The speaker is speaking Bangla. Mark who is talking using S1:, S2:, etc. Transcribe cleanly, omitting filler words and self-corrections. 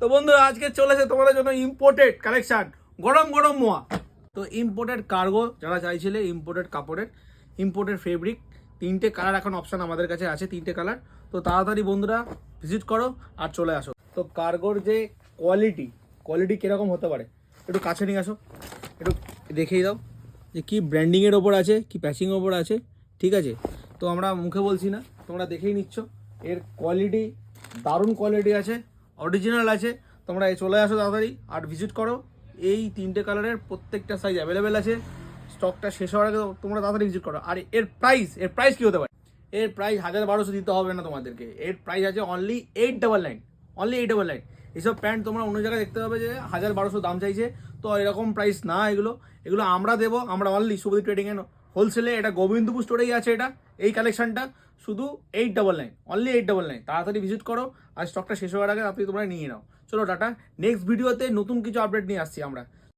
S1: তো বন্ধুরা আজকে চলেছে তোমাদের জন্য ইম্পোর্টেড কালেকশন, গরম গরম মোয়া। তো ইম্পোর্টেড কার্গো যারা চাইছিলে, ইম্পোর্টেড কাপড়ের, ইম্পোর্টেড ফেব্রিক, 3টে কালার এখন অপশন আমাদের কাছে আছে, 3টে কালার। তো তাড়াতাড়ি বন্ধুরা ভিজিট করো আর চলে আসো। তো কার্গোর যে কোয়ালিটি কিরকম হতে পারে একটু কাছে নিয়ে আসো, একটু দেখিয়ে দাও যে কি ব্র্যান্ডিংয়ের ওপর আছে, কি প্যাচিংয়ের ওপর আছে, ঠিক আছে? তো আমরা মুখে বলছি না, তোমরা দেখেই নিচ্ছ। এর কোয়ালিটি দারুণ কোয়ালিটি আছে, অরিজিনাল আছে। তোমরা চলে আসো তাড়াতাড়ি আর ভিজিট করো। এই 3টে কালারের প্রত্যেকটা সাইজ অ্যাভেলেবেল আছে। স্টকটা শেষ হওয়ার আগে তোমরা তাড়াতাড়ি ভিজিট করো। আর এর প্রাইস কী হতে পারে? এর প্রাইস 1200 দিতে হবে না তোমাদেরকে। এর প্রাইস আছে অনলি 899। এইসব প্যান্ট তোমরা অন্য জায়গায় দেখতে পাবে যে 1200 দাম চাইছে, তো এরকম প্রাইস না। এগুলো আমরা দেবো। আমরা অনলি শুভদীপ ট্রেডিং এন্ড হোলসেলে, এটা গোবিন্দপুর স্টোরেই আছে। এই কালেকশনটা শুধু 899, অনলি 899। তাড়াতাড়ি ভিজিট করো আর স্টকটা শেষ হওয়ার আগে আপনি তোমরা নিয়ে নাও। চলো টাটা, নেক্সট ভিডিওতে নতুন কিছু আপডেট নিয়ে আসছি আমরা।